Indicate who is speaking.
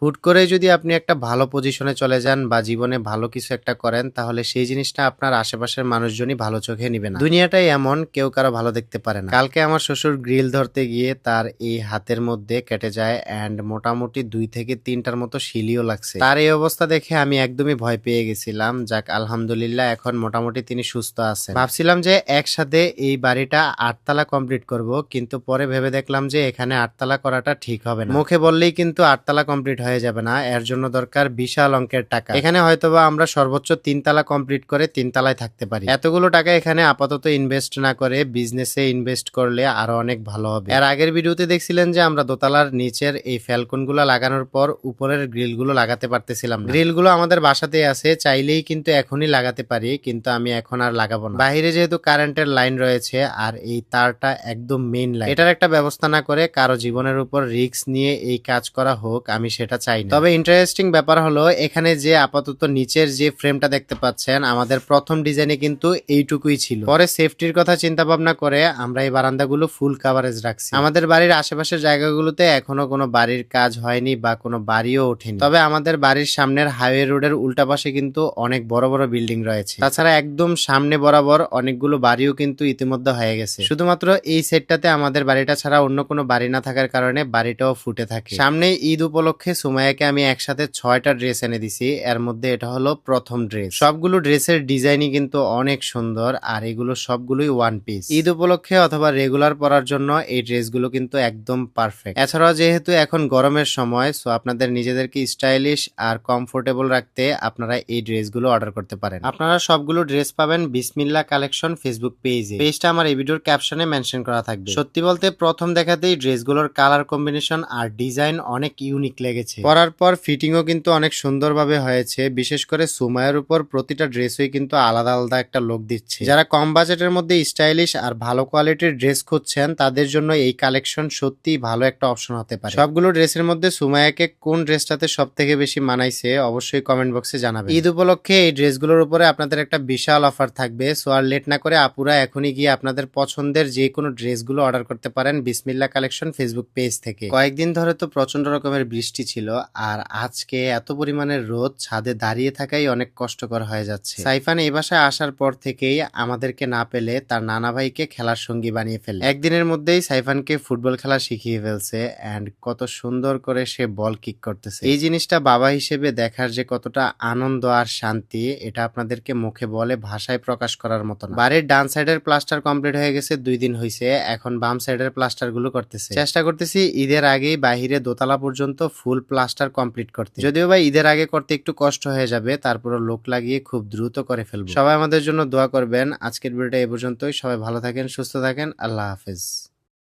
Speaker 1: হুট করে যদি আপনি একটা ভালো পজিশনে চলে যান বা জীবনে ভালো কিছু একটা করেন তাহলে সেই জিনিসটা আপনার আশেপাশের মানুষজনই ভালো চোখে নিবে না। দুনিয়াটাই এমন, কেউ কারো ভালো দেখতে পারে না। কালকে আমার শ্বশুর গ্রিল ধরতে গিয়ে তার এই হাতের মধ্যে কেটে যায় এন্ড মোটামুটি 2 থেকে 3টার মতো শিলিও লাগছে। তার এই অবস্থা দেখে আমি একদমই ভয় পেয়ে গেছিলাম। যাক আলহামদুলিল্লাহ এখন মোটামুটি তিনি সুস্থ আছেন। ভাবছিলাম যে একসাথে এই বাড়িটা 8 তলা কমপ্লিট করব, কিন্তু পরে ভেবে দেখলাম যে এখানে 8 তলা করাটা ঠিক হবে না। মুখে বললেই কিন্তু 8 তলা কমপ্লিট হয়ে যাবে না, এর জন্য দরকার বিশাল অঙ্কের টাকা। এখানে হয়তোবা আমরা সর্বোচ্চ 3 তলা কমপ্লিট করে 3 তলায় থাকতে পারি। এতগুলো টাকা এখানে আপাতত ইনভেস্ট না করে বিজনেসে ইনভেস্ট করলে আরো অনেক ভালো হবে। এর আগের ভিডিওতে দেখছিলেন যে আমরা দোতলার নিচের এই ফ্যালকন গুলো লাগানোর পর উপরের গ্রিল গুলো লাগাতে পারতেছিলাম না। গ্রিল গুলো আমাদের বাসাতেই আছে, চাইলেই কিন্তু এখনই লাগাতে পারি, কিন্তু আমি এখন আর লাগাবো না। বাইরে যেহেতু কারেন্টের লাইন রয়েছে আর এই তারটা একদম মেইন লাইন, এটার একটা ব্যবস্থা না করে কারো জীবনের উপর রিস্ক নিয়ে এই কাজ করা হোক আমি সেটা চাই না। তবে ইন্টারেস্টিং ব্যাপার হলো এখানে যে আপাতত নিচের যে ফ্রেমটা দেখতে পাচ্ছেন আমাদের প্রথম ডিজাইনে কিন্তু এইটুকুই ছিল। পরে সেফটির কথা চিন্তা ভাবনা করে আমরা এই বারান্দাগুলো ফুল কাভারেজ রাখছি। আমাদের বাড়ির আশেপাশের জায়গাগুলোতে এখনো কোনো বাড়ির কাজ হয়নি বা কোনো বাড়িও ওঠেনি। তবে আমাদের বাড়ির সামনের হাইওয়ে রোডের উল্টা পাশে কিন্তু অনেক বড় বড় বিল্ডিং রয়েছে। তাছাড়া একদম সামনে বরাবর অনেকগুলো বাড়িও কিন্তু ইতিমধ্যে হয়ে গেছে। শুধুমাত্র এই সেটটাতে আমাদের বাড়িটা ছাড়া অন্য কোনো বাড়ি না থাকার কারণে বাড়িটাও ফুটে থাকে। সামনে ঈদ উপলক্ষে সুমাইয়াকে আমি একসাথে 6টা ড্রেস এনে দিছি, এর মধ্যে এটা হলো প্রথম ড্রেস। সবগুলো ড্রেসের ডিজাইনই কিন্তু অনেক সুন্দর আর এগুলো সবগুলোই ওয়ান পিস। ঈদ উপলক্ষে অথবা রেগুলার পরার জন্য এই ড্রেসগুলো কিন্তু একদম পারফেক্ট। এছাড়াও যেহেতু এখন গরমের সময়, সো আপনাদের নিজেদেরকে স্টাইলিশ আর কমফোর্টেবল রাখতে আপনারা এই ড্রেসগুলো অর্ডার করতে পারেন। আপনারা সবগুলো ড্রেস পাবেন বিসমিল্লাহ কালেকশন ফেসবুক পেজে। পেজটা আমার এই ভিডিওর ক্যাপশনে মেনশন করা থাকবে। সত্যি বলতে প্রথম দেখাতেই ড্রেসগুলোর কালার কম্বিনেশন আর ডিজাইন অনেক ইউনিক লেগেছে। পরার পর ফিটিংও কিন্তু অনেক সুন্দরভাবে হয়েছে। বিশেষ করে সুমাইয়ের উপর প্রতিটা ড্রেসই কিন্তু আলাদা আলাদা একটা লুক দিচ্ছে। যারা কম বাজেটের মধ্যে স্টাইলিশ আর ভালো কোয়ালিটির ড্রেস খুঁজছেন তাদের জন্য এই কালেকশন সত্যি ভালো একটা অপশন হতে পারে। সবগুলো ড্রেসের মধ্যে সুমাইয়াকে কোন ড্রেসটাতে সব থেকে বেশি মানাইছে অবশ্যই কমেন্ট বক্সে জানাবেন। ঈদ উপলক্ষে এই ড্রেসগুলোর উপরে আপনাদের একটা বিশাল অফার থাকবে। সো আর লেট না করে আপুরা এখনই গিয়ে আপনাদের পছন্দের যে কোনো ড্রেসগুলো অর্ডার করতে পারেন বিসমিল্লাহ কালেকশন ফেসবুক পেজ থেকে। কয়েকদিন ধরে তো প্রচন্ড রকমের বৃষ্টি ছিল আর আজকে এত পরিমাণের রোদ, ছাদে দাঁড়িয়ে থাকাই অনেক কষ্টকর হয়ে যাচ্ছে। সাইফান এই বাসায় আসার পর থেকেই আমাদেরকে না পেলে তার নানা ভাইকে খেলার সঙ্গী বানিয়ে ফেলে। একদিনের মধ্যেই সাইফানকে ফুটবল খেলা শিখিয়ে ফেলছে এন্ড কত সুন্দর করে সে বল কিক করতেছে। এই জিনিসটা বাবা হিসেবে দেখার যে কতটা আনন্দ আর শান্তি, এটা আপনাদেরকে মুখে বলে ভাষায় প্রকাশ করার মতো না। বাড়ির ডান সাইডের প্লাস্টার কমপ্লিট হয়ে গেছে 2 দিন হয়েছে, এখন বাম সাইডের প্লাস্টার গুলো করতেছে। চেষ্টা করতেছি ঈদের আগেই বাহিরে দোতলা পর্যন্ত ফুল প্লাস্টার কমপ্লিট করতে। যদিও বা ঈদের আগে করতে একটু কষ্ট হয়ে যাবে, তারপরে লোক লাগিয়ে খুব দ্রুত করে ফেলবো। সবাই আমাদের জন্য দোয়া করবেন। আজকের ভিডিওটা এই পর্যন্তই। সবাই ভালো থাকেন, সুস্থ থাকেন, আল্লাহ হাফেজ।